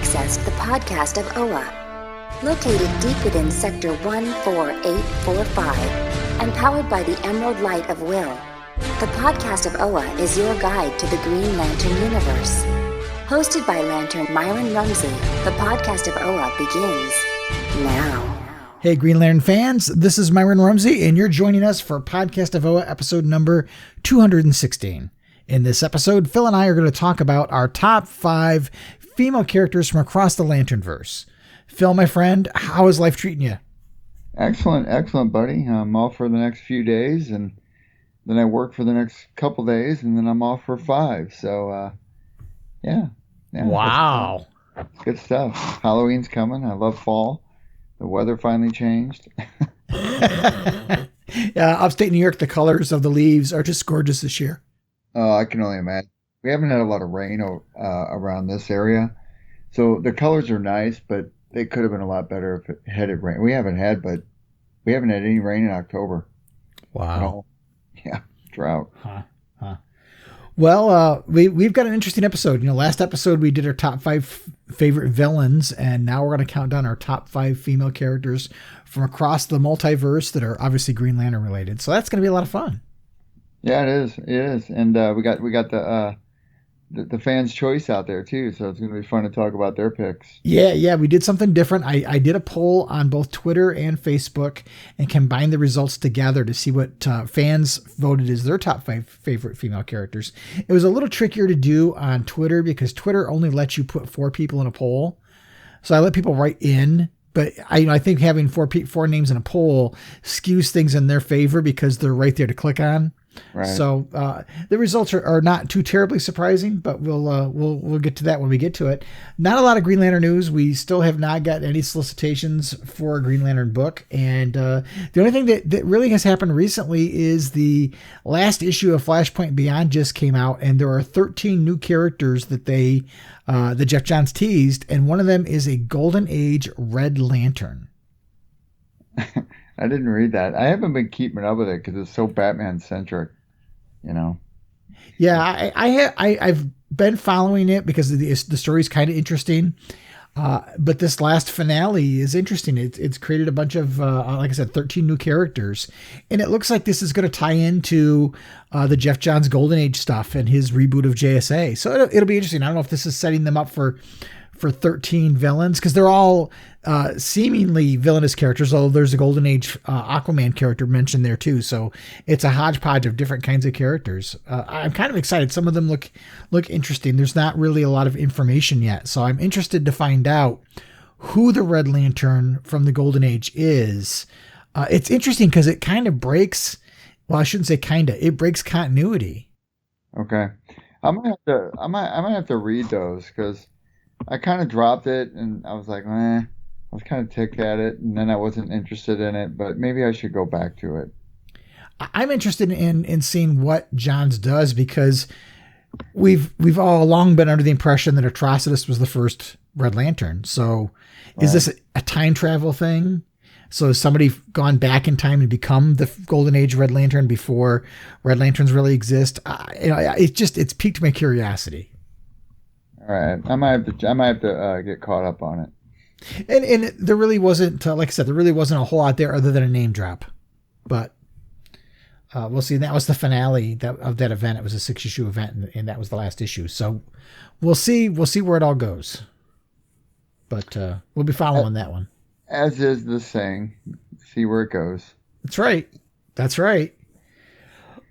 accessed the podcast of OA. Located deep within Sector 14845 and powered by the Emerald Light of Will, the podcast of OA is your guide to the Green Lantern universe. Hosted by Lantern Myron Rumsey, the podcast of OA begins now. Hey, Green Lantern fans, this is Myron Rumsey, and you're joining us for Podcast of OA episode number 216. In this episode, Phil and I are going to talk about our top 5 female characters from across the Lanternverse. Phil, my friend, how is life treating you? Excellent, buddy. I'm off for the next few days, and then I work for the next couple days, and then I'm off for 5. So, yeah. Wow. Good stuff. Halloween's coming. I love fall. The weather finally changed. Upstate New York, the colors of the leaves are just gorgeous this year. Oh, I can only imagine. We haven't had a lot of rain around this area, so the colors are nice, but they could have been a lot better if it had rain. We haven't had any rain in October. Wow. Yeah, drought. Huh. Well, we've got an interesting episode. Last episode we did our top 5 favorite villains, and now we're going to count down our top 5 female characters from across the multiverse that are obviously Green Lantern related. So that's going to be a lot of fun. Yeah, it is. It is, and we got the fans' choice out there too, so it's going to be fun to talk about their picks. Yeah, we did something different. I did a poll on both Twitter and Facebook and combined the results together to see what fans voted as their top 5 favorite female characters. It was a little trickier to do on Twitter because Twitter only lets you put 4 people in a poll. So I let people write in, but I think having 4 names in a poll skews things in their favor because they're right there to click on. Right. So the results are not too terribly surprising, but we'll get to that when we get to it. Not a lot of Green Lantern news. We still have not got any solicitations for a Green Lantern book, and the only thing that really has happened recently is the last issue of Flashpoint Beyond just came out, and there are 13 new characters that that Jeff Johns teased, and one of them is a Golden Age Red Lantern. I didn't read that. I haven't been keeping up with it because it's so Batman centric, Yeah, I've been following it because the story's kind of interesting. But this last finale is interesting. It's created a bunch of, like I said, 13 new characters, and it looks like this is going to tie into the Jeff Johns Golden Age stuff and his reboot of JSA. So it'll be interesting. I don't know if this is setting them up for 13 villains, because they're all seemingly villainous characters, although there's a Golden Age Aquaman character mentioned there too. So it's a hodgepodge of different kinds of characters. I'm kind of excited. Some of them look interesting. There's not really a lot of information yet, so I'm interested to find out who the Red Lantern from the Golden Age is. It's interesting because it kind of breaks, well, I shouldn't say kinda, it breaks continuity. Okay. I might have to read those because I kind of dropped it and I was like, I was kind of ticked at it, and then I wasn't interested in it, but maybe I should go back to it. I'm interested in seeing what Johns does, because we've all along been under the impression that Atrocitus was the first Red Lantern. So is this a time travel thing? So has somebody gone back in time and become the Golden Age Red Lantern before Red Lanterns really exist? It's piqued my curiosity. All right, I might have to get caught up on it. And there really wasn't, like I said, there really wasn't a whole lot there other than a name drop. But we'll see. That was the finale of that event. It was a 6-issue event, and that was the last issue. So we'll see where it all goes. But we'll be following that one. As is the saying, see where it goes. That's right.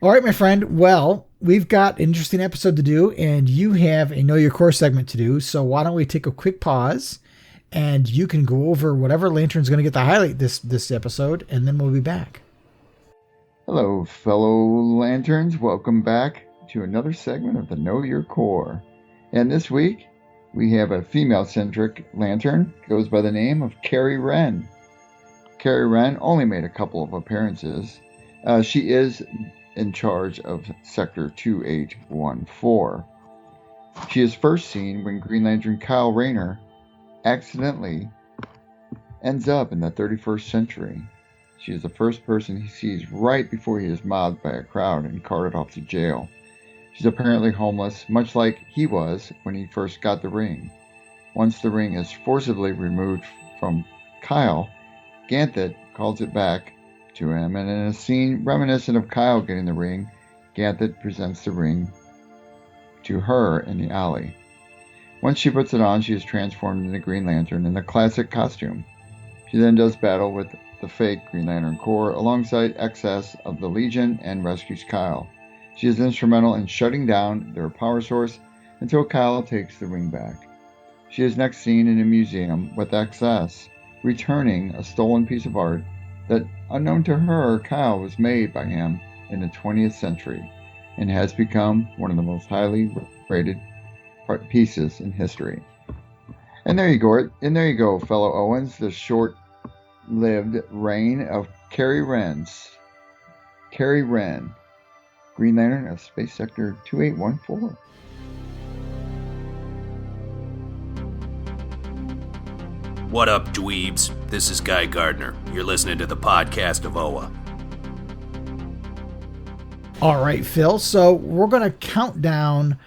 All right, my friend. Well, we've got an interesting episode to do, and you have a Know Your Core segment to do. So why don't we take a quick pause, and you can go over whatever Lantern's going to get the highlight this episode, and then we'll be back. Hello, fellow Lanterns. Welcome back to another segment of the Know Your Core. And this week, we have a female-centric Lantern. Goes by the name of Cary Wren. Cary Wren only made a couple of appearances. She is in charge of Sector 2814. She is first seen when Green Lantern Kyle Rayner accidentally ends up in the 31st century. She is the first person he sees right before he is mobbed by a crowd and carted off to jail. She's apparently homeless, much like he was when he first got the ring. Once the ring is forcibly removed from Kyle, Ganthet calls it back to him, and in a scene reminiscent of Kyle getting the ring, Ganthet presents the ring to her in the alley. Once she puts it on, she is transformed into Green Lantern in the classic costume. She then does battle with the fake Green Lantern Corps alongside excess of the Legion and rescues Kyle. She is instrumental in shutting down their power source until Kyle takes the ring back. She is next seen in a museum with excess, returning a stolen piece of art that, unknown to her, Kyle was made by him in the 20th century and has become one of the most highly rated pieces in history. And there you go, fellow Owens, the short-lived reign of Cary Wren, Green Lantern of Space Sector 2814. What up, dweebs? This is Guy Gardner. You're listening to the podcast of OA. All right, Phil. So we're going to count down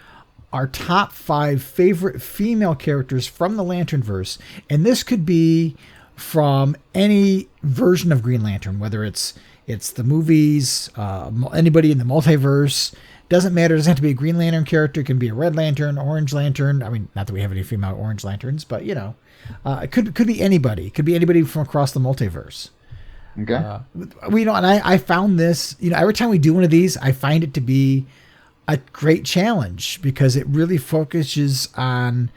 our top 5 favorite female characters from the Lanternverse. And this could be from any version of Green Lantern, whether it's the movies, anybody in the multiverse. Doesn't matter. It doesn't have to be a Green Lantern character. It can be a Red Lantern, Orange Lantern. I mean, not that we have any female Orange Lanterns, but, you know, it could be anybody. It could be anybody from across the multiverse. Okay. And I found this, every time we do one of these, I find it to be a great challenge because it really focuses on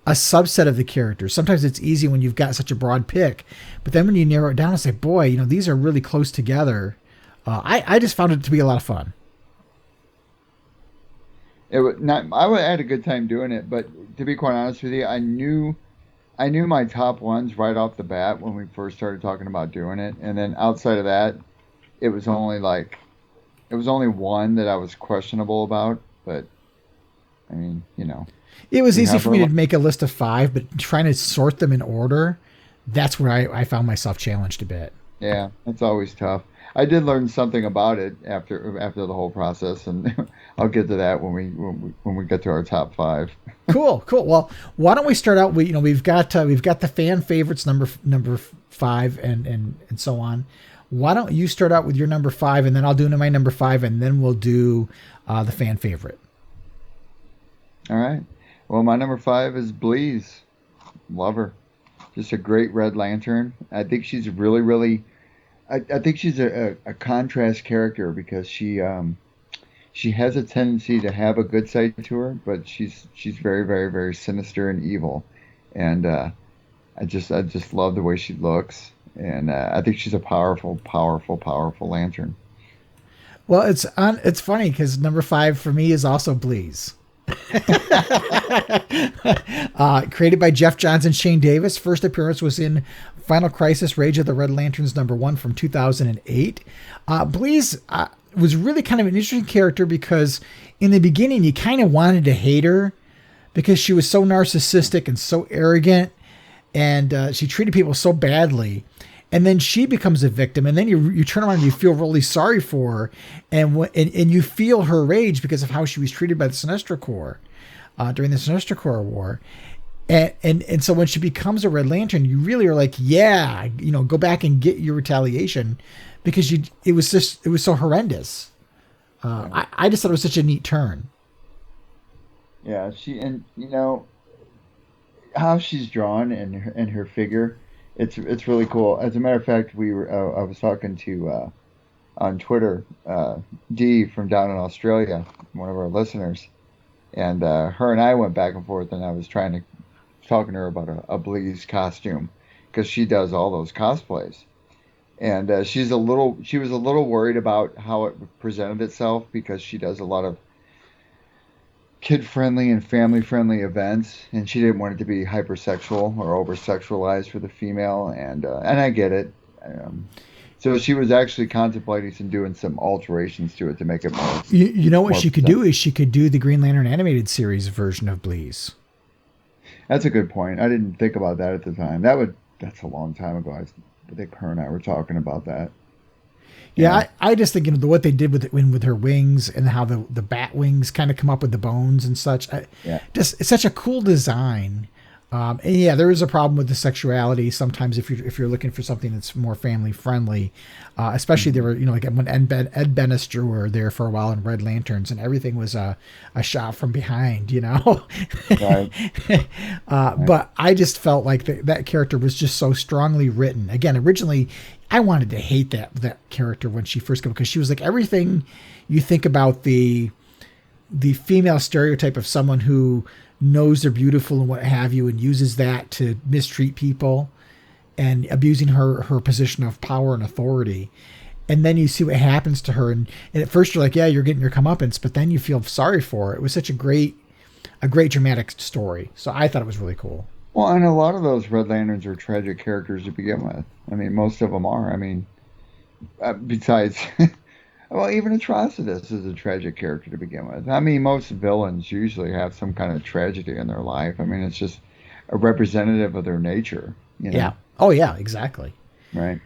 a subset of the characters. Sometimes it's easy when you've got such a broad pick, but then when you narrow it down and say, boy, these are really close together. I just found it to be a lot of fun. I had a good time doing it, but to be quite honest with you, I knew my top ones right off the bat when we first started talking about doing it, and then outside of that, it was only one that I was questionable about. But I mean, it was easy for me to make a list of 5, but trying to sort them in order, that's where I found myself challenged a bit. Yeah, it's always tough. I did learn something about it after the whole process, and I'll get to that when we get to our top 5. Cool. Well, why don't we start out with we've got the fan favorites number 5 and so on. Why don't you start out with your number 5, and then I'll do my number 5, and then we'll do the fan favorite. All right. Well, my number 5 is Bleez. Love her. Just a great Red Lantern. I think she's really, really. I think she's a contrast character because she has a tendency to have a good side to her, but she's very, very, very sinister and evil, and I just love the way she looks, and I think she's a powerful, powerful, powerful Lantern. Well, it's funny because number 5 for me is also Bleez. Created by Jeff Johns and Shane Davis. First appearance was in Final Crisis Rage of the Red Lanterns number 1 from 2008. Bleez was really kind of an interesting character because in the beginning you kind of wanted to hate her because she was so narcissistic and so arrogant, and she treated people so badly. And then she becomes a victim, and then you turn around and you feel really sorry for her, and you feel her rage because of how she was treated by the Sinestro Corps during the Sinestro Corps War. And so when she becomes a Red Lantern, you really are like, yeah, go back and get your retaliation, because it was so horrendous. I just thought it was such a neat turn. Yeah, how she's drawn and her figure. It's really cool. As a matter of fact, I was talking to on Twitter Dee from down in Australia, one of our listeners, and her and I went back and forth, and I was talking to her about a Bleez costume because she does all those cosplays, and she was a little worried about how it presented itself because she does a lot of kid-friendly and family-friendly events, and she didn't want it to be hypersexual or over-sexualized for the female, and I get it. So she was actually contemplating doing some alterations to it to make it more. You know what she could do is she could do the Green Lantern animated series version of Bleez. That's a good point. I didn't think about that at the time. That's a long time ago. I think her and I were talking about that. Yeah, I just think what they did with her wings and how the bat wings kind of come up with the bones and such. It's such a cool design. And yeah, there is a problem with the sexuality sometimes if you're looking for something that's more family friendly, especially there were like when Ed Bannister were there for a while in Red Lanterns, and everything was a shot from behind, Right. But I just felt like that character was just so strongly written. Again, originally I wanted to hate that character when she first came, because she was like everything you think about the female stereotype of someone who knows they're beautiful and what have you, and uses that to mistreat people and abusing her position of power and authority. And then you see what happens to her, and at first you're like, yeah, you're getting your comeuppance, but then you feel sorry for her. It was such a great dramatic story. So I thought it was really cool. Well, and a lot of those Red Lanterns are tragic characters to begin with. I mean, most of them are. I mean, besides, well, even Atrocitus is a tragic character to begin with. I mean, most villains usually have some kind of tragedy in their life. I mean, it's just a representative of their nature. Yeah. Oh, yeah, exactly. Right.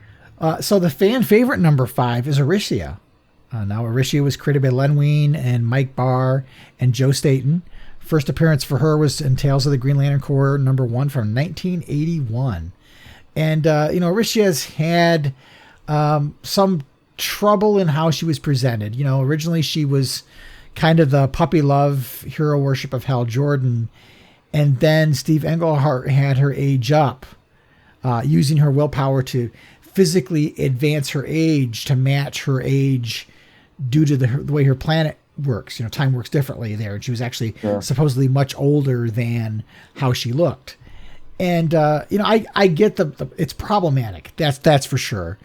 So the fan favorite number 5 is Aricia. Now, Aricia was created by Len Wein and Mike Barr and Joe Staton. First appearance for her was in Tales of the Green Lantern Corps number 1 from 1981. And, Aricia's had some trouble in how she was presented. Originally she was kind of the puppy love hero worship of Hal Jordan. And then Steve Englehart had her age up, using her willpower to physically advance her age to match her age due to the way her planet works. Time works differently there. And she was actually supposedly much older than how she looked. And, I get it's problematic. That's for sure.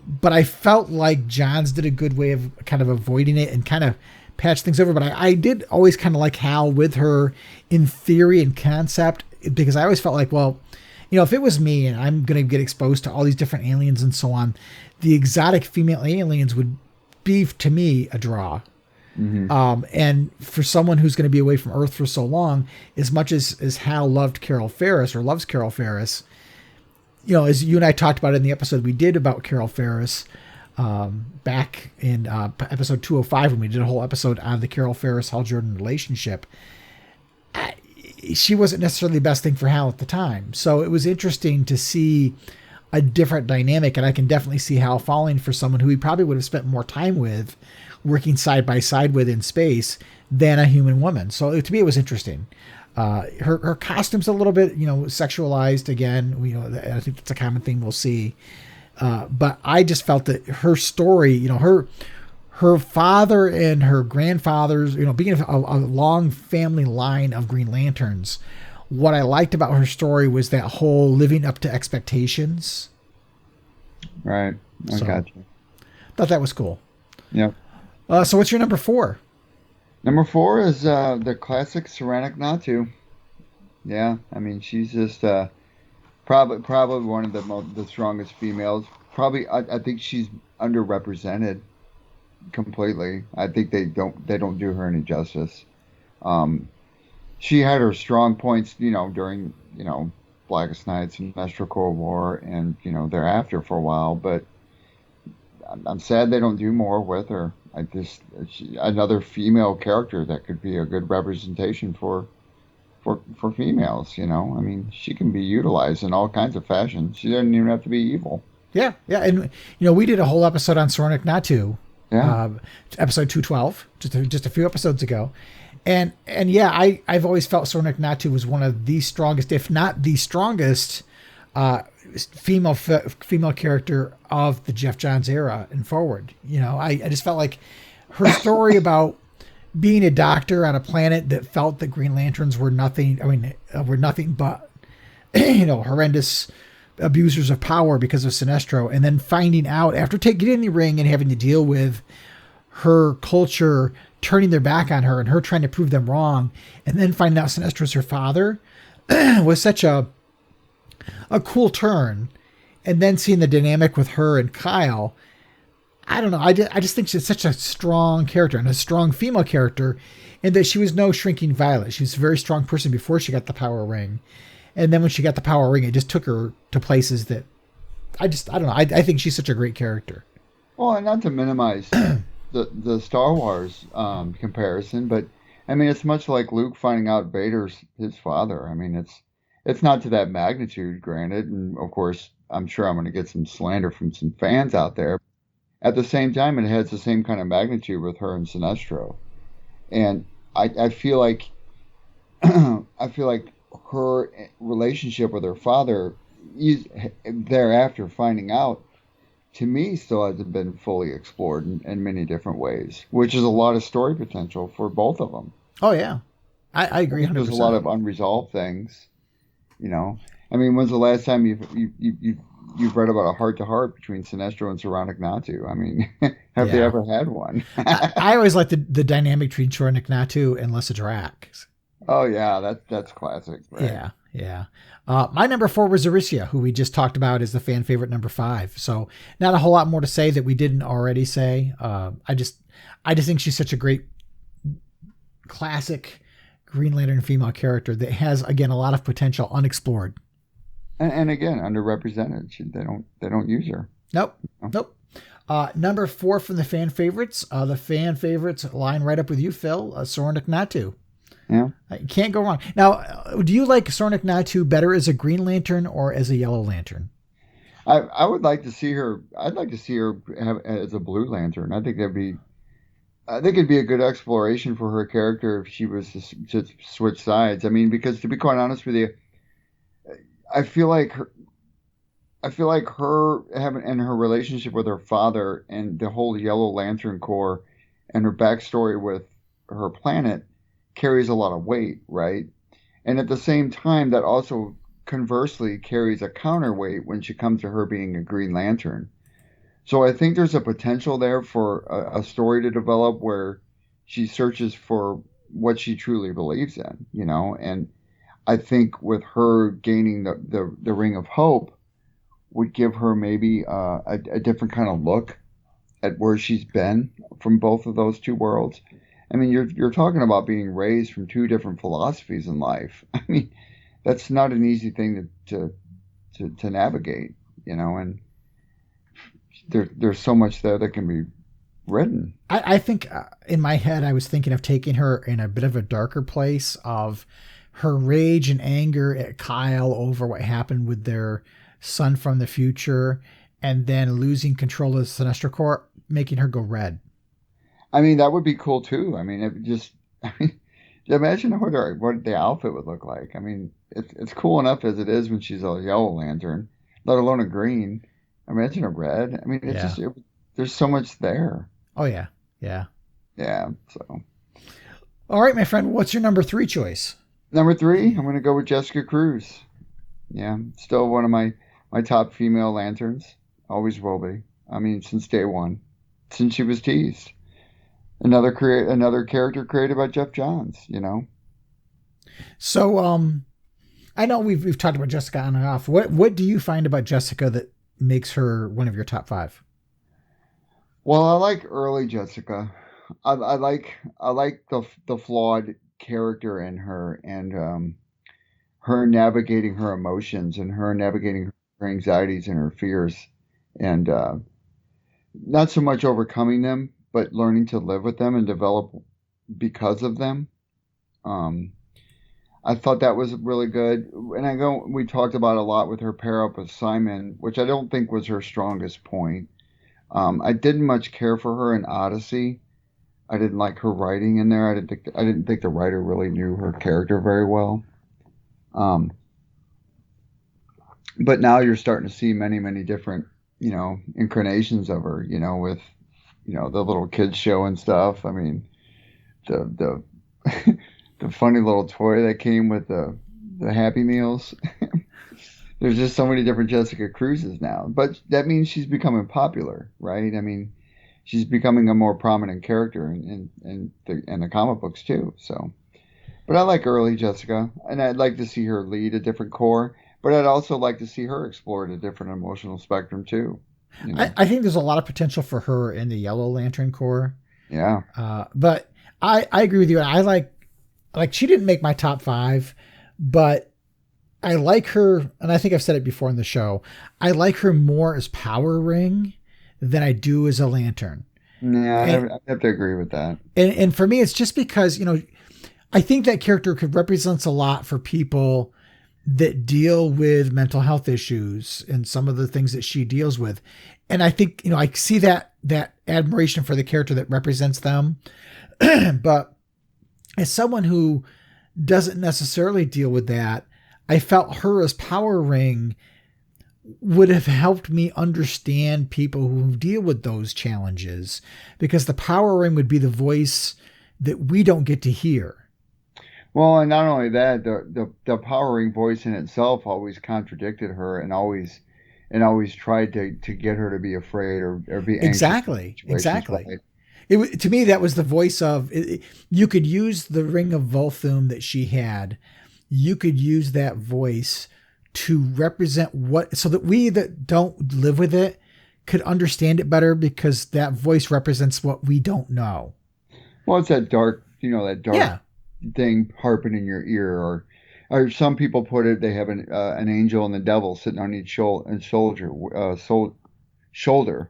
But I felt like Johns did a good way of kind of avoiding it and kind of patch things over. But I did always kind of like Hal with her in theory and concept, because I always felt like, well, if it was me and I'm going to get exposed to all these different aliens and so on, the exotic female aliens would be, to me, a draw. Mm-hmm. And for someone who's going to be away from Earth for so long, as much as Hal loved Carol Ferris or loves Carol Ferris, as you and I talked about in the episode we did about Carol Ferris, back in episode 205, when we did a whole episode on the Carol Ferris-Hal Jordan relationship, she wasn't necessarily the best thing for Hal at the time. So it was interesting to see a different dynamic, and I can definitely see Hal falling for someone who he probably would have spent more time with, working side by side with in space, than a human woman. So to me, it was interesting. Her costume's a little bit, sexualized again. I think that's a common thing we'll see. But I just felt that her story, her father and her grandfathers, being a long family line of Green Lanterns, what I liked about her story was that whole living up to expectations. Right. I got you. Thought that was cool. Yep. So what's your number 4? Number 4 is the classic Saranac Natu. Yeah, I mean, she's just probably one of the strongest females. Probably, I think she's underrepresented completely. I think they don't do her any justice. She had her strong points, during Blackest Night, Sinestro Corps War, and thereafter for a while. But I'm sad they don't do more with her. Another female character that could be a good representation for females. I mean, she can be utilized in all kinds of fashions. She doesn't even have to be evil. Yeah, and we did a whole episode on Saranac Natu. Yeah. Episode 212, just a few episodes ago. And yeah, I've always felt Saranac Natu was one of the strongest, if not the strongest, female character of the Jeff Johns era and forward. I just felt like her story about being a doctor on a planet that felt that Green Lanterns were nothing. I mean, were nothing but horrendous abusers of power because of Sinestro, and then finding out after getting in the ring and having to deal with her culture turning their back on her and her trying to prove them wrong, and then finding out Sinestro's her father was such a cool turn. And then seeing the dynamic with her and Kyle, I don't know. I just think she's such a strong character and a strong female character, and that she was no shrinking violet. She was a very strong person before she got the power ring. And then when she got the power ring, it just took her to places that I don't know. I think she's such a great character. Well, and not to minimize the Star Wars comparison, but I mean, it's much like Luke finding out Vader's his father. I mean, It's not to that magnitude, granted, and of course, I'm sure I'm going to get some slander from some fans out there. At the same time, it has the same kind of magnitude with her and Sinestro, and I feel like I feel like her relationship with her father, thereafter finding out, to me, still hasn't been fully explored in many different ways, which is a lot of story potential for both of them. Oh yeah, I I agree think there's a 100%. lot of unresolved things. I mean, when's the last time you've read about a heart to heart between Sinestro and Sir Natu? I mean, have they Yeah. ever had one? I always like the dynamic between Chornik Natu and Lyssa Drak. Oh yeah, that's classic, right? Yeah, yeah. My number 4 was Aricia, who we just talked about as the fan favorite number 5. So not a whole lot more to say that we didn't already say. I just think she's such a great classic Green Lantern female character that has, again, a lot of potential unexplored. And again, underrepresented. They don't use her. Nope. Number 4 from the fan favorites. The fan favorites line right up with you, Phil. Sornik Natu. Yeah. Can't go wrong. Now, do you like Sornik Natu better as a Green Lantern or as a Yellow Lantern? I would like to see her. I'd like to see her as a Blue Lantern. I think it'd be a good exploration for her character if she was to switch sides. I mean, because to be quite honest with you, I feel like her having and her relationship with her father and the whole Yellow Lantern Corps and her backstory with her planet carries a lot of weight, right? And at the same time, that also conversely carries a counterweight when she comes to her being a Green Lantern. So I think there's a potential there for a story to develop where she searches for what she truly believes in, and I think with her gaining the Ring of Hope would give her maybe a different kind of look at where she's been from both of those two worlds. I mean, you're talking about being raised from two different philosophies in life. I mean, that's not an easy thing to navigate, and there's so much there that can be written. I think in my head, I was thinking of taking her in a bit of a darker place of her rage and anger at Kyle over what happened with their son from the future, and then losing control of the Sinestro Corps, making her go red. I mean, that would be cool too. I mean, imagine what the outfit would look like. I mean, it's cool enough as it is when she's a Yellow Lantern, let alone a green. Imagine a red. I mean, there's so much there. Oh yeah. Yeah. So, all right, my friend, what's your number 3 choice? Number 3, I'm going to go with Jessica Cruz. Yeah, still one of my top female lanterns. Always will be. I mean, since day one, since she was teased. Another character created by Jeff Johns. So, I know we've talked about Jessica on and off. What do you find about Jessica that makes her one of your top 5? Well, I like early Jessica. I like the flawed character in her and her navigating her emotions and her navigating her anxieties and her fears and not so much overcoming them, but learning to live with them and develop because of them. I thought that was really good. And we talked about a lot with her pair up with Simon, which I don't think was her strongest point. I didn't much care for her in Odyssey. I didn't like her writing in there. I didn't think the writer really knew her character very well. But now you're starting to see many, many different, incarnations of her, with, the little kids show and stuff. I mean, the the funny little toy that came with the Happy Meals. There's just so many different Jessica Cruzes now, but that means she's becoming popular, right? I mean, she's becoming a more prominent character in the comic books too. So, but I like early Jessica, and I'd like to see her lead a different corps, but I'd also like to see her explore a different emotional spectrum too. I think there's a lot of potential for her in the Yellow Lantern Corps. Yeah. But I agree with you. I like she didn't make my top 5, but I like her, and I think I've said it before in the show, I like her more as Power Ring than I do as a Lantern. Yeah, I have to agree with that. And for me, it's just because, I think that character represents a lot for people that deal with mental health issues and some of the things that she deals with. And I think, I see that admiration for the character that represents them. But as someone who doesn't necessarily deal with that, I felt her as Power Ring would have helped me understand people who deal with those challenges, because the Power Ring would be the voice that we don't get to hear. Well, and not only that, the Power Ring voice in itself always contradicted her and always tried to get her to be afraid or be anxious. Exactly. To me, that was the voice of it. You could use the Ring of Volthum that she had. You could use that voice to represent so that we that don't live with it could understand it better, because that voice represents what we don't know. Well, it's that dark, thing harping in your ear, or some people put it, they have an angel and the devil sitting on each shoulder,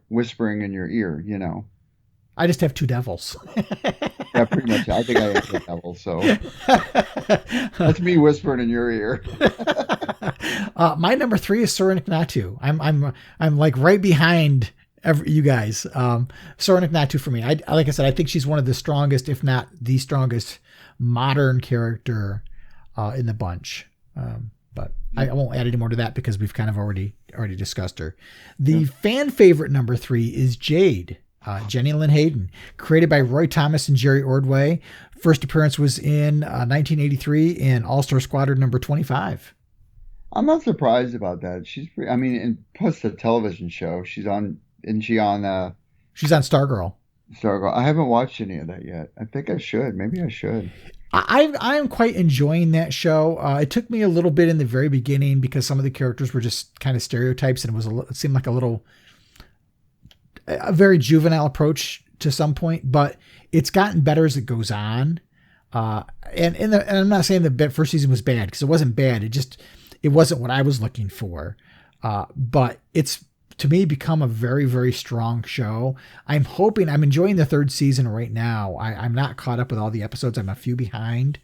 whispering in your ear. I just have two devils. Yeah, pretty much. I think I have a devil, so that's me whispering in your ear. My number 3 is Soren Ignatu. I'm like right behind you guys. Soren Ignatu for me. Like I said, I think she's one of the strongest, if not the strongest, modern character in the bunch. But I won't add any more to that because we've kind of already discussed her. The fan favorite number 3 is Jade. Jenny Lynn Hayden, created by Roy Thomas and Jerry Ordway. First appearance was in 1983 in All-Star Squadron number 25. I'm not surprised about that. And plus the television show she's on, isn't she on? She's on Stargirl. Stargirl. I haven't watched any of that yet. I think I should. Maybe I should. I am quite enjoying that show. It took me a little bit in the very beginning because some of the characters were just kind of stereotypes, and it seemed like a very juvenile approach to some point, but it's gotten better as it goes on. And I'm not saying the first season was bad, because it wasn't bad. It wasn't what I was looking for. But it's, to me, become a very, very strong show. I'm enjoying the 3rd season right now. I'm not caught up with all the episodes. I'm a few behind.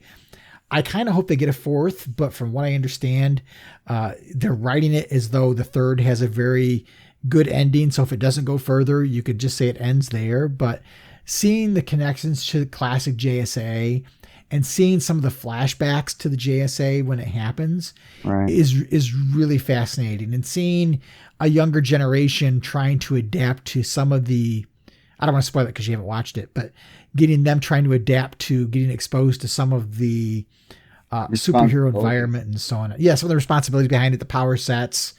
I kind of hope they get a 4th, but from what I understand, they're writing it as though the 3rd has a very good ending. So if it doesn't go further, you could just say it ends there. But seeing the connections to the classic JSA and seeing some of the flashbacks to the JSA when it happens is really fascinating. And seeing a younger generation trying to adapt to some of I don't want to spoil it because you haven't watched it, but getting them trying to adapt to getting exposed to some of the superhero environment and so on. Yeah, some of the responsibilities behind it, the power sets,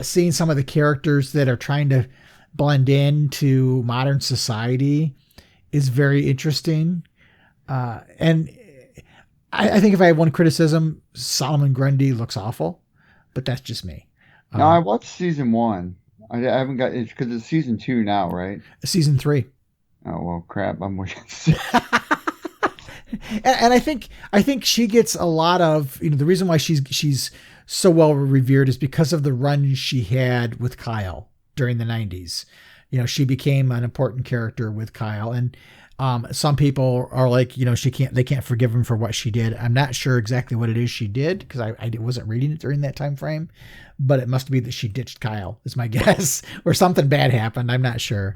seeing some of the characters that are trying to blend into modern society is very interesting. And I think if I have one criticism, Solomon Grundy looks awful, but that's just me. No, I watched season 1. I haven't got it because it's season 2 now, right? Season 3. Oh well, crap! I'm waiting. And I think she gets a lot of, the reason why she's so well revered is because of the run she had with Kyle during the 90s. She became an important character with Kyle, and some people are like, they can't forgive him for what she did. I'm not sure exactly what it is she did, because I wasn't reading it during that time frame, but it must be that she ditched Kyle is my guess, or something bad happened. I'm not sure.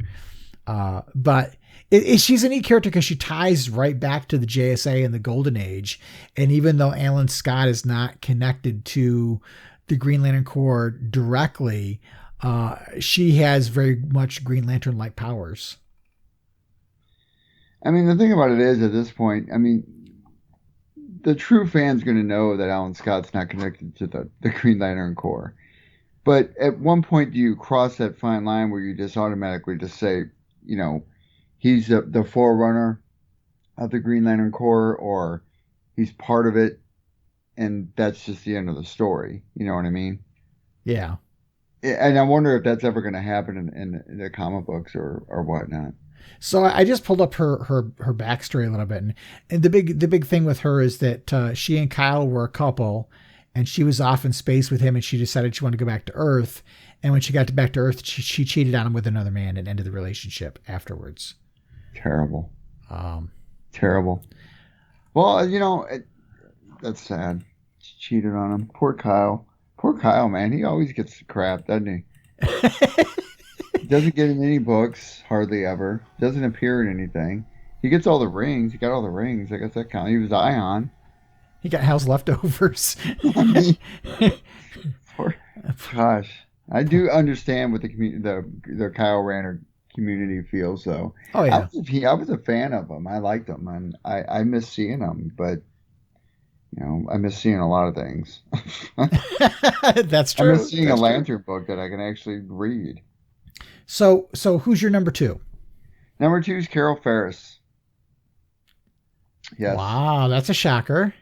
But she's a neat character because she ties right back to the JSA and the Golden Age. And even though Alan Scott is not connected to the Green Lantern Corps directly, she has very much Green Lantern-like powers. The thing about it is, at this point, the true fan's going to know that Alan Scott's not connected to the Green Lantern Corps. But at one point, do you cross that fine line where you just automatically just say, he's the forerunner of the Green Lantern Corps, or he's part of it, and that's just the end of the story. You know what I mean? Yeah. And I wonder if that's ever going to happen in the comic books or whatnot. So I just pulled up her backstory a little bit, and the big thing with her is that she and Kyle were a couple, and she was off in space with him, and she decided she wanted to go back to Earth. And when she got back to Earth, she cheated on him with another man and ended the relationship afterwards. Terrible. Terrible. Well, that's sad. cheated on him. Poor Kyle. Poor Kyle, man. He always gets the crap, doesn't he? Doesn't get in any books, hardly ever. Doesn't appear in anything. He gets all the rings. He got all the rings. I guess that counts. He was Ion. He got Hal's leftovers. I mean, gosh, I do understand what the Kyle Rayner community feels, though. Oh yeah, I was a fan of him. I liked him, and I miss seeing him. But I miss seeing a lot of things. that's true. I miss seeing a Lantern book that I can actually read. So who's your number 2? Number 2 is Carol Ferris. Yes. Wow, that's a shocker.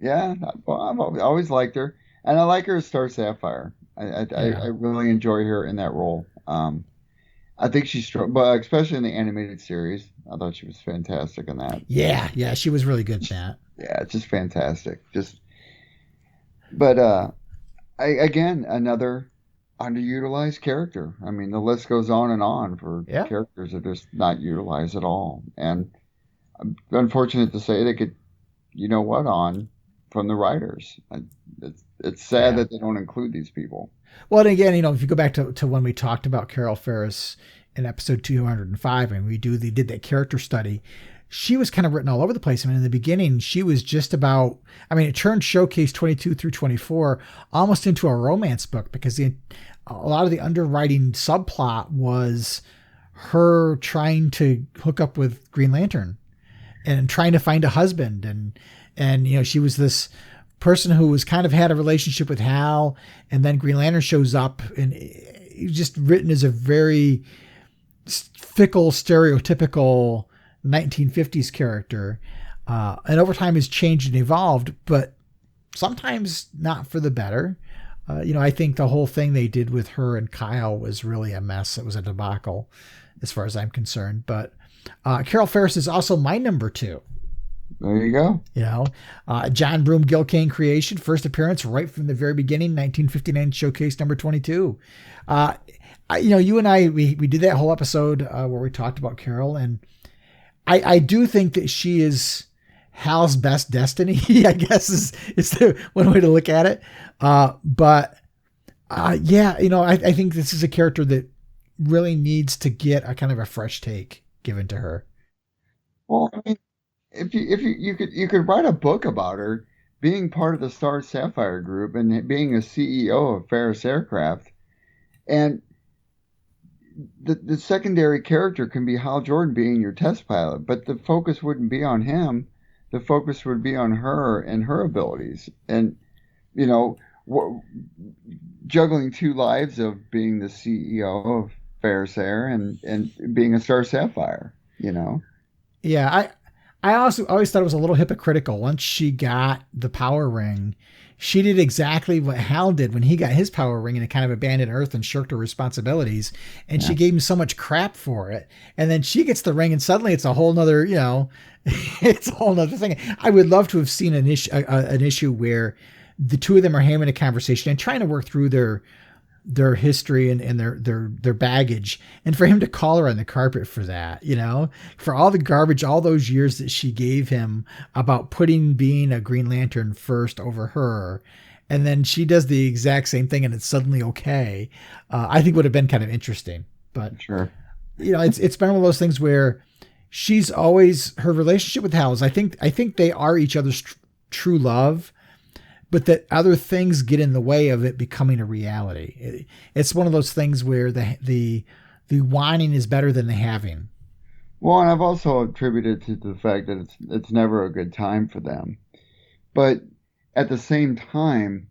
Yeah, I've always liked her, and I like her as Star Sapphire. I really enjoy her in that role. I think she's strong, but especially in the animated series, I thought she was fantastic in that. Yeah, she was really good in that. Yeah, just fantastic. But again, another underutilized character. I mean, the list goes on and on for characters that are just not utilized at all. And I'm unfortunate to say they could, on from the writers. It's sad that they don't include these people. Well, and again, if you go back to when we talked about Carol Ferris in episode 205, and we did that character study, she was kind of written all over the place. I mean, in the beginning, she was just about, it turned Showcase 22 through 24 almost into a romance book, because a lot of the underwriting subplot was her trying to hook up with Green Lantern and trying to find a husband. And she was this person who was kind of had a relationship with Hal, and then Green Lantern shows up, and he's just written as a very fickle, stereotypical 1950s character, and over time has changed and evolved, but sometimes not for the better. I think the whole thing they did with her and Kyle was really a mess. It was a debacle as far as I'm concerned, but Carol Ferris is also my number 2. There you go. John Broome Gilkane creation, first appearance right from the very beginning, 1959 Showcase number 22. You and I, we did that whole episode where we talked about Carol, and I do think that she is Hal's best destiny, I guess is the one way to look at it. I think this is a character that really needs to get a kind of a fresh take given to her. Well, if you could write a book about her being part of the Star Sapphire group and being a CEO of Ferris Aircraft, and the secondary character can be Hal Jordan being your test pilot, but the focus wouldn't be on him. The focus would be on her and her abilities, and juggling 2 lives of being the CEO of Ferris Air and being a Star Sapphire. Yeah, I also always thought it was a little hypocritical. Once she got the power ring, she did exactly what Hal did when he got his power ring, and it kind of abandoned Earth and shirked her responsibilities. And she gave him so much crap for it. And then she gets the ring, and suddenly it's a whole nother, it's a whole nother thing. I would love to have seen an issue where the two of them are having a conversation and trying to work through their history and their baggage, and for him to call her on the carpet for that, for all the garbage, all those years that she gave him about putting being a Green Lantern first over her. And then she does the exact same thing and it's suddenly okay. I think would have been kind of interesting, but sure. It's been one of those things where she's always, her relationship with Hal is, I think they are each other's true love, but that other things get in the way of it becoming a reality. It's one of those things where the wanting is better than the having. Well, and I've also attributed to the fact that it's never a good time for them, but at the same time,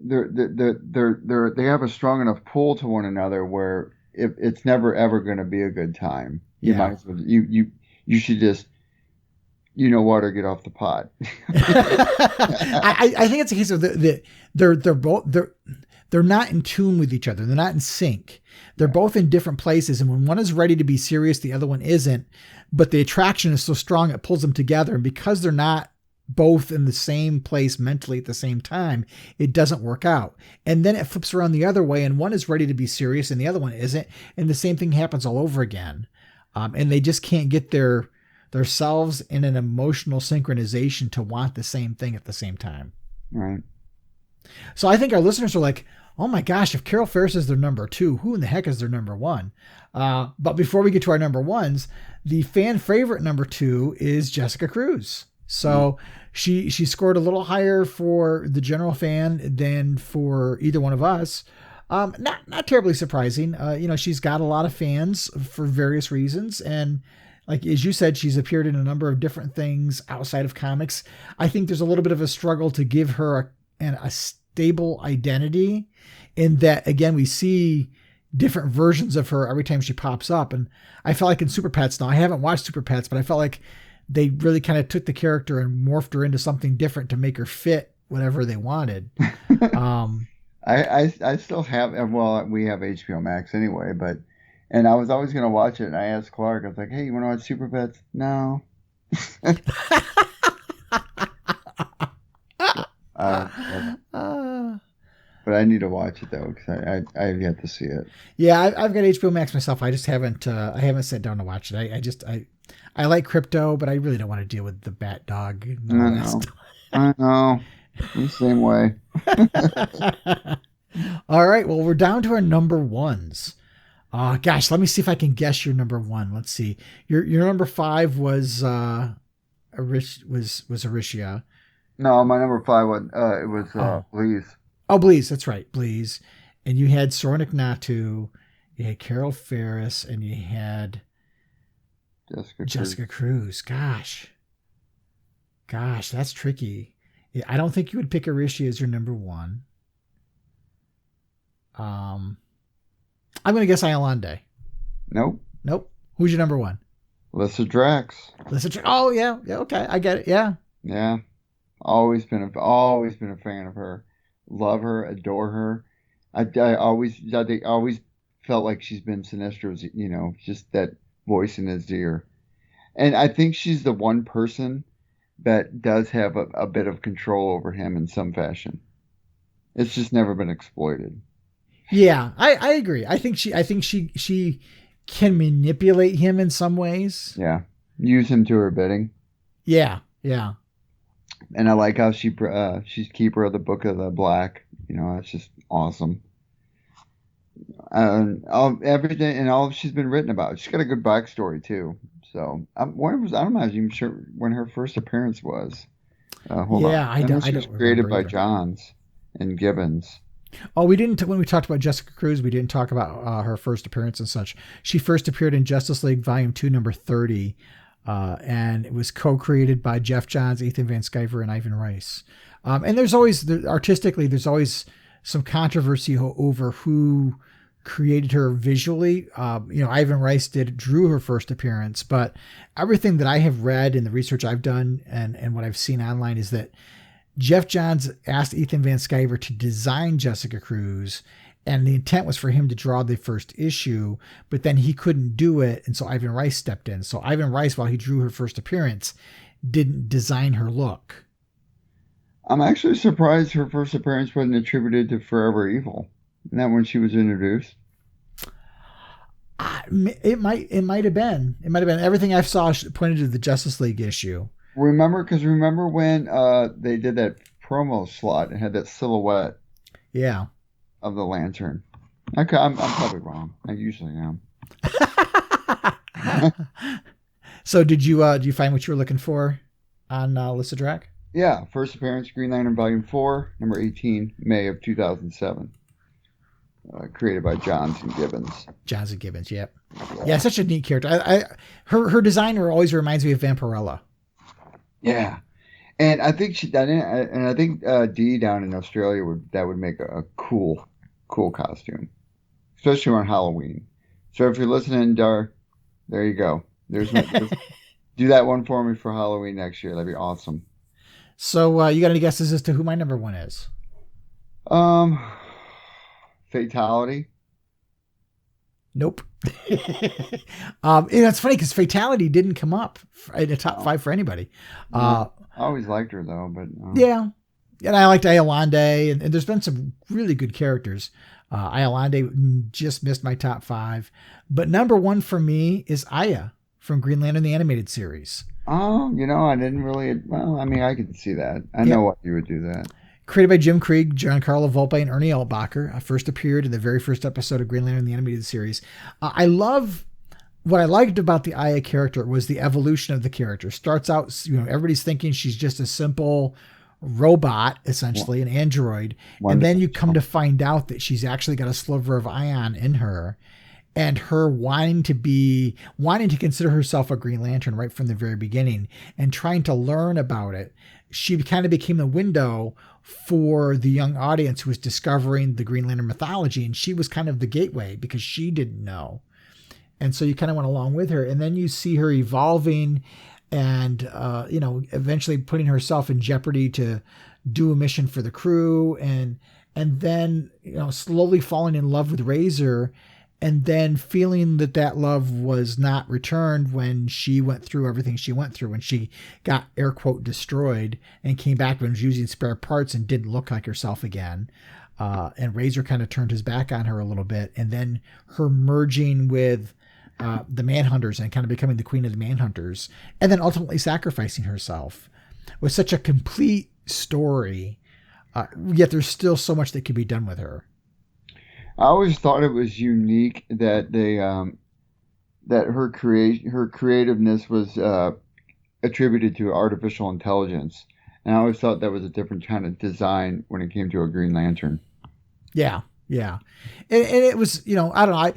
they have a strong enough pull to one another where it's never ever going to be a good time. You might as well, you should just. Or get off the pot. I think it's a case of they're not in tune with each other. They're not in sync. They're both in different places. And when one is ready to be serious, the other one isn't, but the attraction is so strong, it pulls them together. And because they're not both in the same place mentally at the same time, it doesn't work out. And then it flips around the other way, and one is ready to be serious and the other one isn't. And the same thing happens all over again. And they just can't get themselves in an emotional synchronization to want the same thing at the same time. Right. So I think our listeners are like, oh my gosh, if Carol Ferris is their number 2, who in the heck is their number 1? But before we get to our number 1s, the fan favorite number 2 is Jessica Cruz. So she scored a little higher for the general fan than for either one of us. Not terribly surprising. She's got a lot of fans for various reasons. And like, as you said, she's appeared in a number of different things outside of comics. I think there's a little bit of a struggle to give her a stable identity, in that, again, we see different versions of her every time she pops up. And I felt like in Super Pets, now I haven't watched Super Pets, but I felt like they really kind of took the character and morphed her into something different to make her fit whatever they wanted. I still have, well, we have HBO Max anyway, and I was always going to watch it, and I asked Clark, I was like, hey, you want to watch Super Pets? No. But I need to watch it though, because I have yet to see it. Yeah, I've got HBO Max myself. I just haven't sat down to watch it. I like Crypto, but I really don't want to deal with the Bat Dog. I know. I'm the same way. All right. Well, we're down to our number 1s. Gosh, let me see if I can guess your number 1. Let's see. Your number 5 was Aricia. No, my number 5 was Bleez. Oh, Bleez. That's right. Bleez. And you had Sornik Natu, you had Carol Ferris, and you had Jessica Cruz. Gosh, that's tricky. I don't think you would pick Aricia as your number 1. I'm going to guess Iolande. Nope. Who's your number 1? Lissa Drax. Oh, yeah. Okay. I get it. Yeah. Yeah. Always been a fan of her. Love her, adore her. I always felt like she's been Sinestro's, just that voice in his ear. And I think she's the one person that does have a bit of control over him in some fashion. It's just never been exploited. Yeah, I agree. I think she can manipulate him in some ways. Yeah. Use him to her bidding. Yeah. And I like how she's keeper of the Book of the Black. That's just awesome. Everything and all she's been written about. She's got a good backstory too. So I'm not even sure when her first appearance was. Hold on. I don't. She was created by Johns and Gibbons. Oh, we didn't. When we talked about Jessica Cruz, we didn't talk about her first appearance and such. She first appeared in Justice League Volume 2, number 30. And it was co-created by Jeff Johns, Ethan Van Sciver, and Ivan Rice. And there's always some controversy over who created her visually. Ivan Rice drew her first appearance, but everything that I have read and the research I've done and what I've seen online is that Jeff Johns asked Ethan Van Sciver to design Jessica Cruz, and the intent was for him to draw the first issue, but then he couldn't do it, and so Ivan Rice stepped in. So Ivan Rice, while he drew her first appearance, didn't design her look. I'm actually surprised her first appearance wasn't attributed to Forever Evil. Isn't that when she was introduced? It might have been. It might have been. Everything I saw pointed to the Justice League issue. Remember when they did that promo slot and had that silhouette? Yeah. Of the Lantern. Okay, I'm probably wrong. I usually am. So did you find what you were looking for on Lissa Drax? Yeah, first appearance, Green Lantern Volume 4, number 18, May of 2007. Created by Johns and Gibbons. Johns and Gibbons, yep. Yeah, such a neat character. Her designer always reminds me of Vampirella. Yeah. And I think Dee down in Australia would make a cool costume, especially on Halloween. So if you're listening, Dar, there you go. Do that one for me for Halloween next year. That'd be awesome. So you got any guesses as to who my number 1 is? Fatality. Nope. It's funny because Fatality didn't come up in the top 5 for anybody. I always liked her though, but yeah, and I liked Iolande, and there's been some really good characters. Iolande just missed my top 5, but number 1 for me is Aya from Green Lantern the Animated Series. Oh, I didn't really. Well, I mean, I could see that. I know why you would do that. Created by Jim Krieg, Giancarlo Volpe, and Ernie Altbacher. First appeared in the very first episode of Green Lantern, the animated series. What I liked about the Aya character was the evolution of the character. Starts out, everybody's thinking she's just a simple robot, essentially, an android. Wonderful. And then you come to find out that she's actually got a sliver of ion in her, and her wanting to consider herself a Green Lantern right from the very beginning and trying to learn about it. She kind of became the window for the young audience who was discovering the Green Lantern mythology, and she was kind of the gateway because she didn't know. And so you kind of went along with her, and then you see her evolving and, eventually putting herself in jeopardy to do a mission for the crew, and then, slowly falling in love with Razor, and then feeling that love was not returned when she went through everything she went through, when she got air quote destroyed and came back when she was using spare parts and didn't look like herself again. And Razor kind of turned his back on her a little bit, and then her merging with the Manhunters and kind of becoming the queen of the Manhunters, and then ultimately sacrificing herself was such a complete story. Yet there's still so much that could be done with her. I always thought it was unique that they that her creativeness was attributed to artificial intelligence, and I always thought that was a different kind of design when it came to a Green Lantern. Yeah, and it was, I don't know,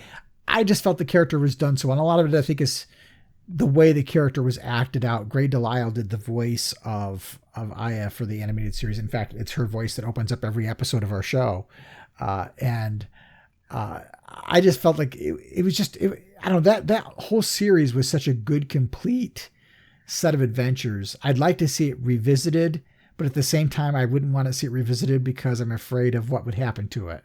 I just felt the character was done so well. And a lot of it, I think, is the way the character was acted out. Gray Delisle did the voice of Aya for the animated series. In fact, it's her voice that opens up every episode of our show. I just felt like it was just, I don't know, that whole series was such a good, complete set of adventures. I'd like to see it revisited, but at the same time, I wouldn't want to see it revisited because I'm afraid of what would happen to it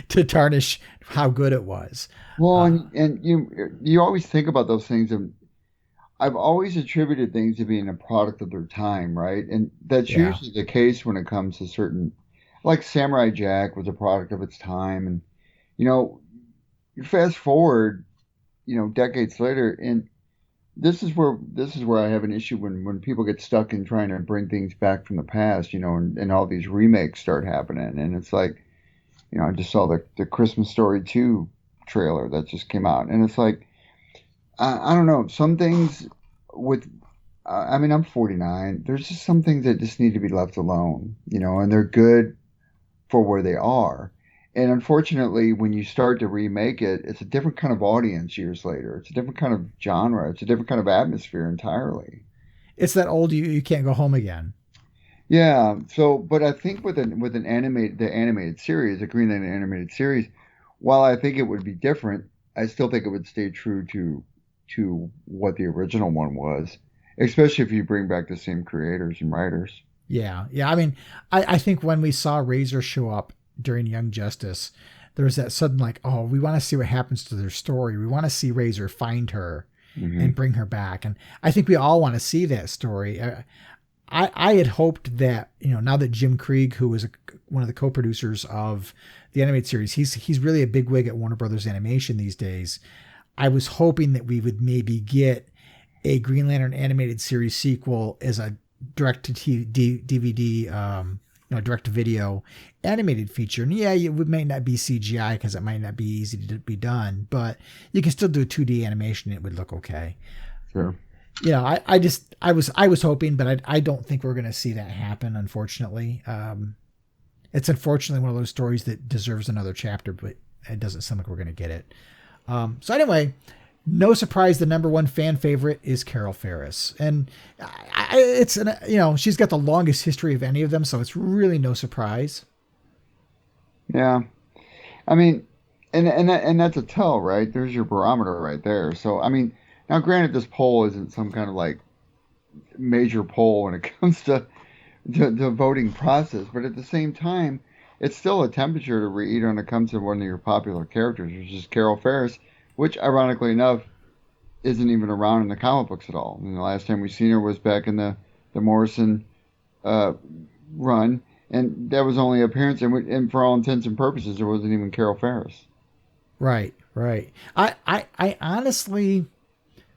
to tarnish how good it was. Well, and you always think about those things, and I've always attributed things to being a product of their time, right? And that's usually the case when it comes to certain, like Samurai Jack was a product of its time, and you fast forward, decades later, and this is where I have an issue when people get stuck in trying to bring things back from the past, and all these remakes start happening, and it's like, I just saw the Christmas Story 2 trailer that just came out, and it's like, I don't know, some things with, I'm 49. There's just some things that just need to be left alone, and they're good for where they are. And unfortunately, when you start to remake it, it's a different kind of audience years later. It's a different kind of genre. It's a different kind of atmosphere entirely. It's that old you can't go home again. Yeah. So, but I think with the animated series, the Green Lantern animated series, while I think it would be different, I still think it would stay true to what the original one was, especially if you bring back the same creators and writers. Yeah. I think when we saw Razor show up during Young Justice, there was that sudden we want to see what happens to their story. We want to see Razor find her and bring her back. And I think we all want to see that story. I had hoped that, now that Jim Krieg, who was one of the co-producers of the animated series, he's really a big wig at Warner Brothers Animation these days. I was hoping that we would maybe get a Green Lantern animated series sequel as a direct-to-DVD, direct-to-video animated feature. And it may not be CGI because it might not be easy to be done, but you can still do a 2D animation. It would look okay. Sure. I was hoping, but I don't think we're going to see that happen, unfortunately. It's unfortunately one of those stories that deserves another chapter, but it doesn't sound like we're going to get it. So anyway, no surprise, the number one fan favorite is Carol Ferris, and she's got the longest history of any of them, so it's really no surprise. Yeah, and that's a tell, right? There's your barometer right there. So now granted, this poll isn't some kind of major poll when it comes to the voting process, but at the same time, it's still a temperature to read when it comes to one of your popular characters, which is Carol Ferris, which, ironically enough, isn't even around in the comic books at all. The last time we seen her was back in the Morrison run, and that was only appearance, and for all intents and purposes, there wasn't even Carol Ferris. Right. I honestly,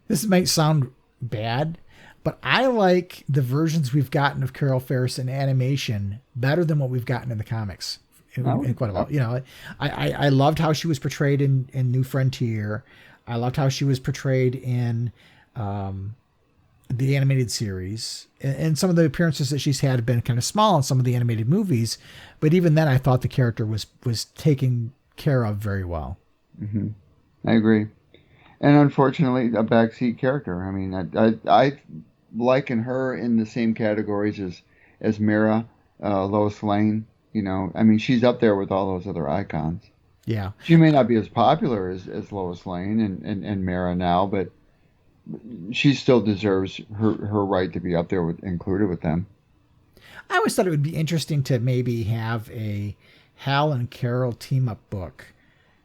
this might sound bad, But I like the versions we've gotten of Carol Ferris in animation better than what we've gotten in the comics. In quite a while. You know, I loved how she was portrayed in New Frontier. I loved how she was portrayed in the animated series. And some of the appearances that she's had have been kind of small in some of the animated movies. But even then, I thought the character was taken care of very well. Mm-hmm. I agree. And unfortunately, a backseat character. I mean, I liken her in the same categories as Mira, Lois Lane. You know, I mean, she's up there with all those other icons. Yeah. She may not be as popular as Lois Lane and Mira now, but she still deserves her right to be up there included with them. I always thought it would be interesting to maybe have a Hal and Carol team up book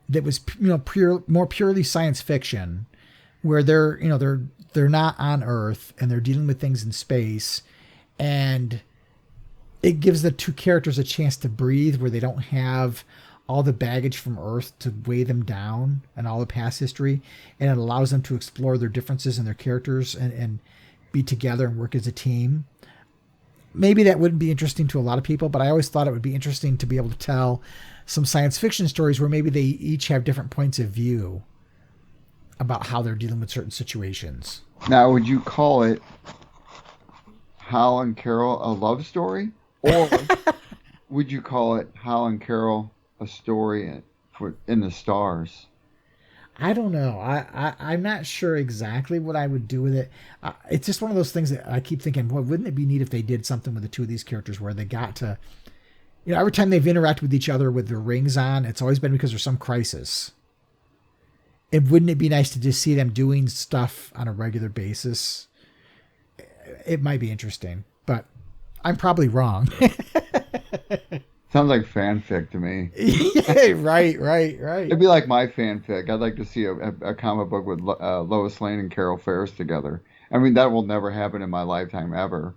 that was, you know, more purely science fiction, where they're not on Earth and they're dealing with things in space, and it gives the two characters a chance to breathe, where they don't have all the baggage from Earth to weigh them down and all the past history, and it allows them to explore their differences in their characters and be together and work as a team. Maybe that wouldn't be interesting to a lot of people, but I always thought it would be interesting to be able to tell some science fiction stories where maybe they each have different points of view about how they're dealing with certain situations. Now, would you call it Hal and Carol a love story? Or would you call it Hal and Carol a story in the stars? I don't know. I'm not sure exactly what I would do with it. It's just one of those things that I keep thinking, boy, wouldn't it be neat if they did something with the two of these characters where they got to, you know, every time they've interacted with each other with their rings on, it's always been because there's some crisis. And wouldn't it be nice to just see them doing stuff on a regular basis? It might be interesting, but I'm probably wrong. Sounds like fanfic to me. Yeah, right. It'd be like my fanfic. I'd like to see a comic book with Lois Lane and Carol Ferris together. I mean, that will never happen in my lifetime ever.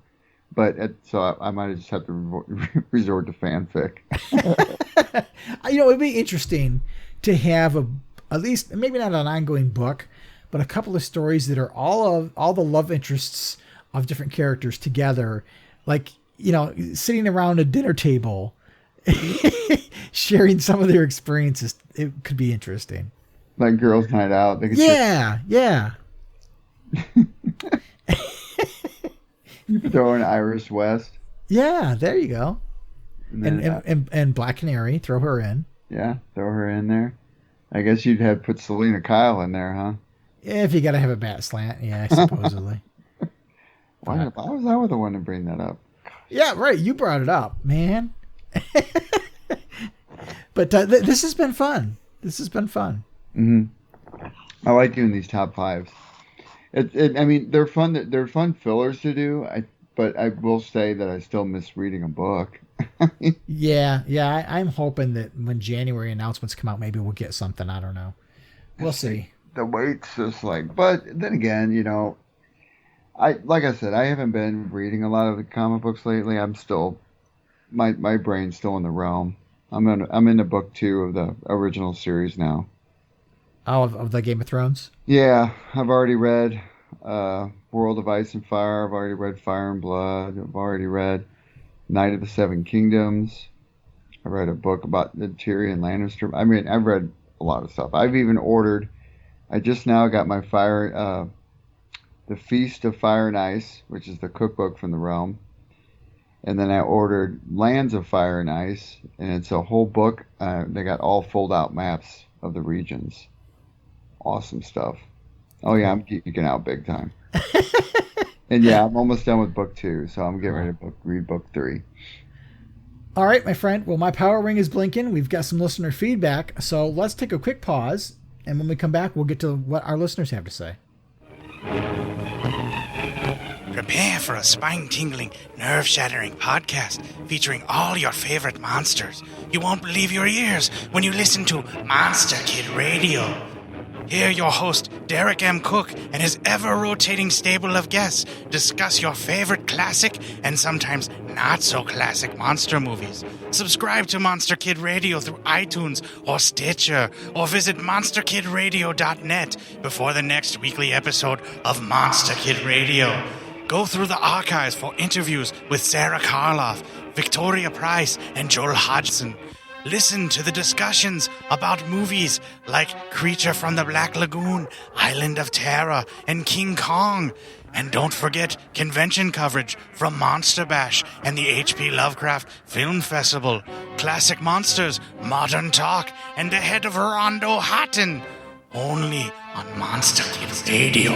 But so I might just have to resort to fanfic. You know, it'd be interesting to have at least maybe not an ongoing book, but a couple of stories that are all the love interests of different characters together, like, you know, sitting around a dinner table, sharing some of their experiences. It could be interesting. Like Girls' Night Out. Yeah. You could throw in Iris West. Yeah, there you go. And, and Black Canary, throw her in. Yeah, throw her in there. I guess you'd have put Selena Kyle in there, huh? Yeah, if you got to have a bat slant, yeah, supposedly. Why was I the one to bring that up? Yeah, right. You brought it up, man. But this has been fun. Mm-hmm. I like doing these top fives. I mean, they're fun. They're fun fillers to do. But I will say that I still miss reading a book. Yeah. I'm hoping that when January announcements come out, maybe we'll get something. I don't know. We'll see. The wait's just like. But then again, you know, like I said, I haven't been reading a lot of the comic books lately. I'm still, my brain's still in the realm. I'm in the book 2 of the original series now. Oh, of the Game of Thrones? Yeah, I've already read World of Ice and Fire. I've already read Fire and Blood. I've already read Night of the Seven Kingdoms. I read a book about the Tyrion Lannister. I mean, I've read a lot of stuff. I've even ordered. I just now got my the Feast of Fire and Ice, which is the cookbook from the realm. And then I ordered Lands of Fire and Ice, and it's a whole book. They got all fold-out maps of the regions. Awesome stuff. Oh, yeah, I'm geeking out big time. And, yeah, I'm almost done with book 2, so I'm getting ready to read book 3. All right, my friend. Well, my power ring is blinking. We've got some listener feedback, so let's take a quick pause, and when we come back, we'll get to what our listeners have to say. Prepare for a spine-tingling, nerve-shattering podcast featuring all your favorite monsters. You won't believe your ears when you listen to Monster Kid Radio. Hear your host, Derek M. Cook, and his ever-rotating stable of guests discuss your favorite classic and sometimes not-so-classic monster movies. Subscribe to Monster Kid Radio through iTunes or Stitcher, or visit monsterkidradio.net before the next weekly episode of Monster Kid Radio. Go through the archives for interviews with Sarah Karloff, Victoria Price, and Joel Hodgson. Listen to the discussions about movies like Creature from the Black Lagoon, Island of Terror, and King Kong. And don't forget convention coverage from Monster Bash and the H.P. Lovecraft Film Festival, Classic Monsters, Modern Talk, and the Head of Rondo Hatton. Only on Monster Kids Radio.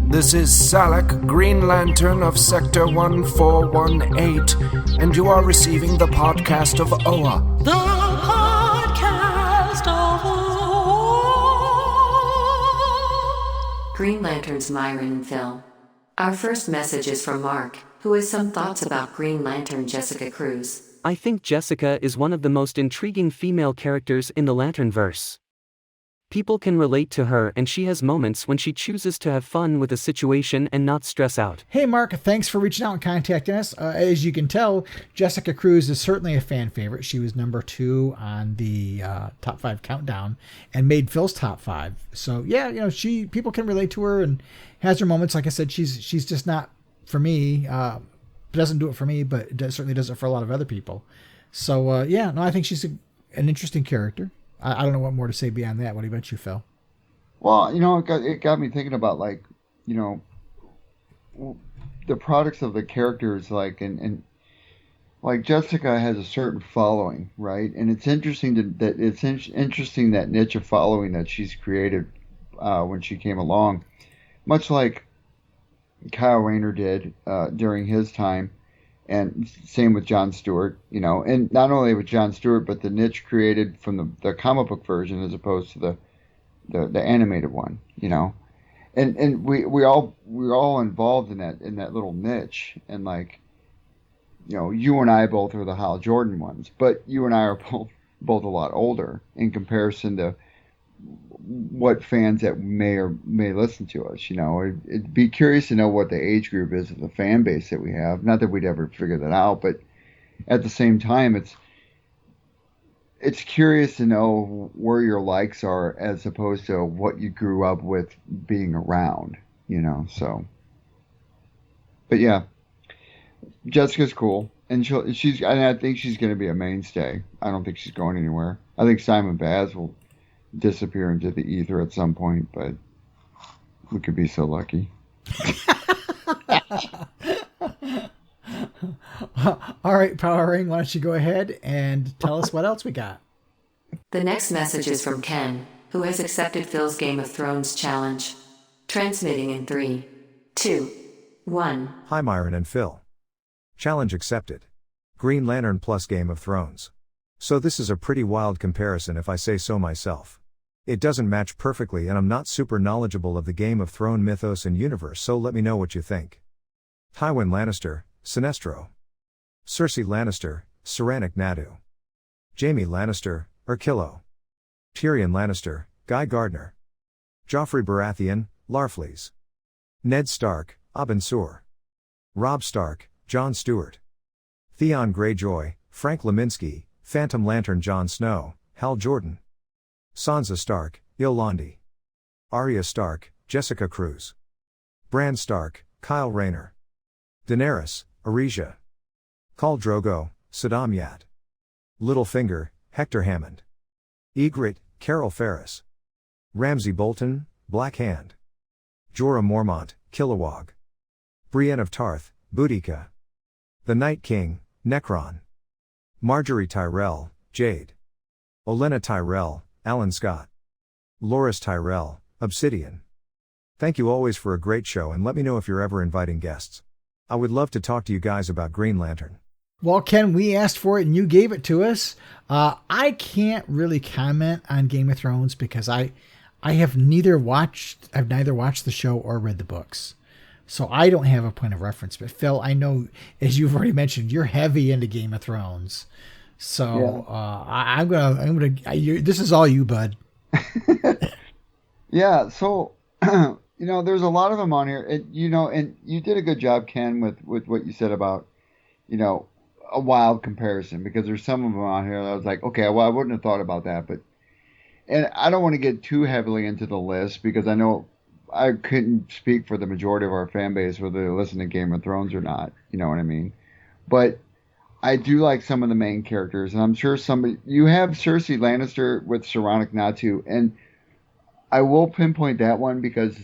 This is Salak, Green Lantern of Sector 1418, and you are receiving the podcast of Oa. The podcast of Oa. Green Lantern's Myron and Phil. Our first message is from Mark, who has some thoughts about Green Lantern Jessica Cruz. I think Jessica is one of the most intriguing female characters in the Lanternverse. People can relate to her, and she has moments when she chooses to have fun with a situation and not stress out. Hey, Mark, thanks for reaching out and contacting us. As you can tell, Jessica Cruz is certainly a fan favorite. She was number 2 on the top 5 countdown and made Phil's top 5. So, yeah, people can relate to her and has her moments. Like I said, she's just not for me. Doesn't do it for me, but certainly does it for a lot of other people. So, I think she's an interesting character. I don't know what more to say beyond that. What about you, Phil? Well, it got me thinking about, the products of the characters, and Jessica has a certain following, right? And it's interesting that niche of following that she's created when she came along, much like Kyle Rayner did during his time. And same with Jon Stewart, and not only with Jon Stewart, but the niche created from the comic book version as opposed to the animated one, and we're all involved in that little niche, and you and I both are the Hal Jordan ones, but you and I are both a lot older in comparison to what fans that may listen to us. It'd be curious to know what the age group is of the fan base that we have. Not that we'd ever figure that out, but at the same time, it's curious to know where your likes are as opposed to what you grew up with being around. So. But yeah, Jessica's cool, and I think she's going to be a mainstay. I don't think she's going anywhere. I think Simon Baz will disappear into the ether at some point, but we could be so lucky. All right, Power Ring, why don't you go ahead and tell us what else we got? The next message is from Ken, who has accepted Phil's Game of Thrones challenge. Transmitting in 3, 2, 1. Hi, Myron and Phil. Challenge accepted. Green Lantern plus Game of Thrones. So this is a pretty wild comparison if I say so myself. It doesn't match perfectly, and I'm not super knowledgeable of the Game of Thrones mythos and universe, so let me know what you think. Tywin Lannister, Sinestro. Cersei Lannister, Saranic Nadu. Jaime Lannister, Erkillo. Tyrion Lannister, Guy Gardner. Joffrey Baratheon, Larfleeze. Ned Stark, Abin Sur. Robb Stark, Jon Stewart. Theon Greyjoy, Frank Leminski, Phantom Lantern Jon Snow, Hal Jordan. Sansa Stark, Yolandi. Arya Stark, Jessica Cruz. Bran Stark, Kyle Rayner. Daenerys, Arisia. Khal Drogo, Saddam Yat. Littlefinger, Hector Hammond. Ygritte, Carol Ferris. Ramsay Bolton, Black Hand. Jorah Mormont, Kilowog. Brienne of Tarth, Boudica. The Night King, Necron. Marjorie Tyrell, Jade. Olenna Tyrell, Alan Scott. Loras Tyrell, Obsidian. Thank you always for a great show, and let me know if you're ever inviting guests. I would love to talk to you guys about Green Lantern. Well, Ken, we asked for it and you gave it to us. I can't really comment on Game of Thrones because I've neither watched the show or read the books. So I don't have a point of reference. But Phil, I know, as you've already mentioned, you're heavy into Game of Thrones. So yeah. This is all you, bud. Yeah. So, there's a lot of them on here, and you did a good job, Ken, with what you said about, a wild comparison because there's some of them on here that I was like, okay, well, I wouldn't have thought about that, but and I don't want to get too heavily into the list because I know I couldn't speak for the majority of our fan base whether they listen to Game of Thrones or not. You know what I mean? But I do like some of the main characters, and I'm sure you have Cersei Lannister with Saronic Natu, and I will pinpoint that one because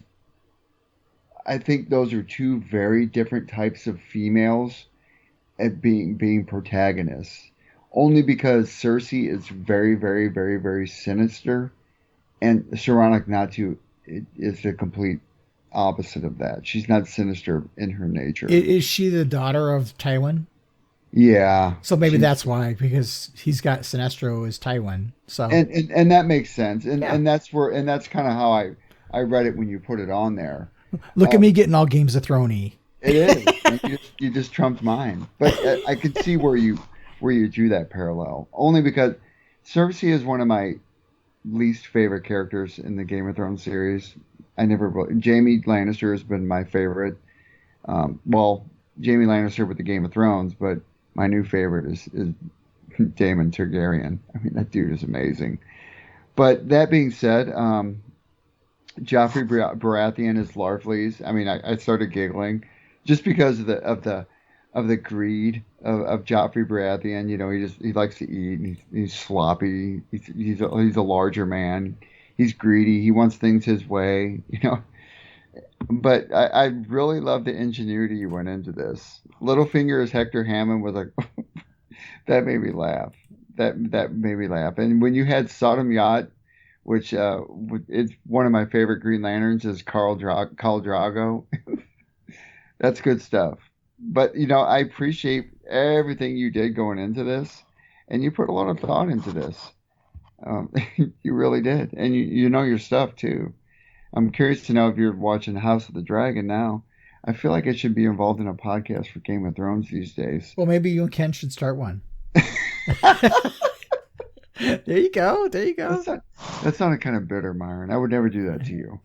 I think those are two very different types of females at being protagonists. Only because Cersei is very, very, very, very sinister, and Saronic Natu is the complete opposite of that. She's not sinister in her nature. Is she the daughter of Tywin? Yeah. So maybe that's why, because he's got Sinestro as Tywin. So and that makes sense, and yeah. and that's kind of how I read it when you put it on there. Look at me getting all Games of Thrones-y. It is. you just trumped mine, but I could see where you drew that parallel. Only because Cersei is one of my least favorite characters in the Game of Thrones series. Jaime Lannister has been my favorite. Jaime Lannister with the Game of Thrones, but my new favorite is Daemon Targaryen. I mean, that dude is amazing. But that being said, Joffrey Baratheon is Larfleeze. I mean, I started giggling just because of the greed of Joffrey Baratheon. You know, he likes to eat, and he's sloppy. He's a larger man. He's greedy. He wants things his way. You know. But I really love the ingenuity you went into this. Littlefinger as Hector Hammond was like, that made me laugh. That made me laugh. And when you had Sodom Yacht, which is one of my favorite Green Lanterns, is Khal Drogo. That's good stuff. But, you know, I appreciate everything you did going into this. And you put a lot of thought into this. You really did. And you know your stuff, too. I'm curious to know if you're watching House of the Dragon now. I feel like I should be involved in a podcast for Game of Thrones these days. Well, maybe you and Ken should start one. There you go. That sounded kind of bitter, Myron. I would never do that to you.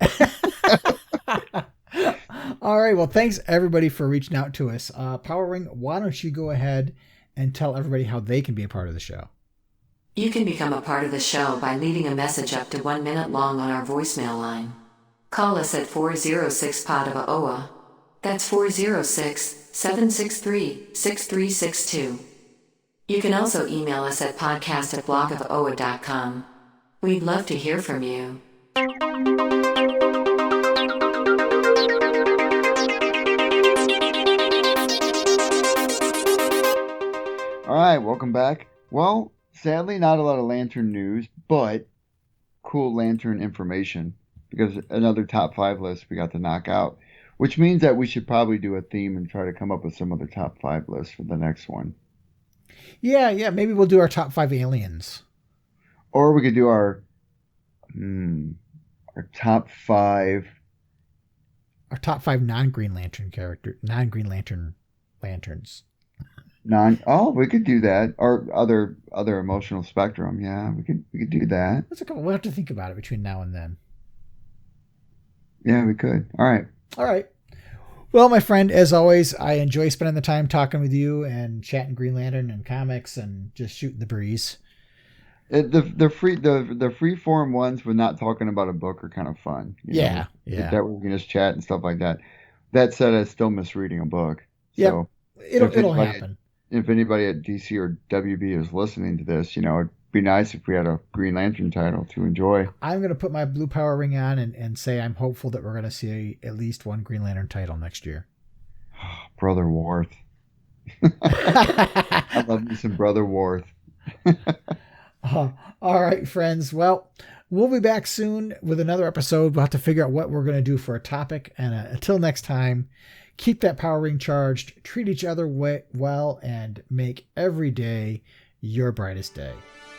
All right. Well, thanks everybody for reaching out to us. Power Ring, why don't you go ahead and tell everybody how they can be a part of the show? You can become a part of the show by leaving a message up to 1 minute long on our voicemail line. Call us at 406-POD-OA. That's 406-763-6362. You can also email us at podcast@blogofoa.com. We'd love to hear from you. All right, welcome back. Well, sadly, not a lot of Lantern news, but cool Lantern information. Because another top 5 list we got to knock out, which means that we should probably do a theme and try to come up with some other top 5 lists for the next one. Yeah. Maybe we'll do our top 5 aliens, or we could do our top 5. Our top 5 non-Green Lantern lanterns. We could do that. Or other emotional spectrum. Yeah, we could do that. We'll have to think about it between now and then. Yeah, we could. All right. Well, my friend, as always, I enjoy spending the time talking with you and chatting Green Lantern and comics and just shooting the breeze. The free form ones with not talking about a book are kind of fun. Yeah. That we can just chat and stuff like that. That said, I still miss reading a book. Yeah, so it'll happen. If anybody at DC or WB is listening to this, you know, it'd be nice if we had a Green Lantern title to enjoy. I'm going to put my blue power ring on and say I'm hopeful that we're going to see at least one Green Lantern title next year. Brother Worth. I love me some Brother Worth. All right, friends. Well, we'll be back soon with another episode. We'll have to figure out what we're going to do for a topic. And until next time, keep that power ring charged, treat each other well, and make every day your brightest day.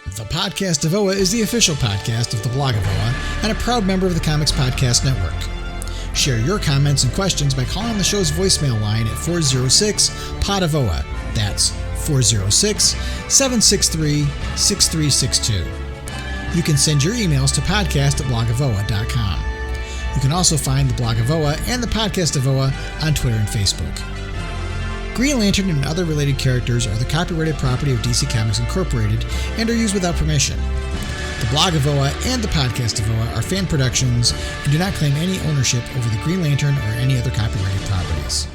The Podcast of OA is the official podcast of the Blog of OA and a proud member of the Comics Podcast Network. Share your comments and questions by calling the show's voicemail line at 406-POD-OA. That's 406-763-6362. You can send your emails to podcast@blogofoa.com. You can also find the Blog of OA and the Podcast of OA on Twitter and Facebook. Green Lantern and other related characters are the copyrighted property of DC Comics Incorporated and are used without permission. The blog of OA and the podcast of OA are fan productions and do not claim any ownership over the Green Lantern or any other copyrighted properties.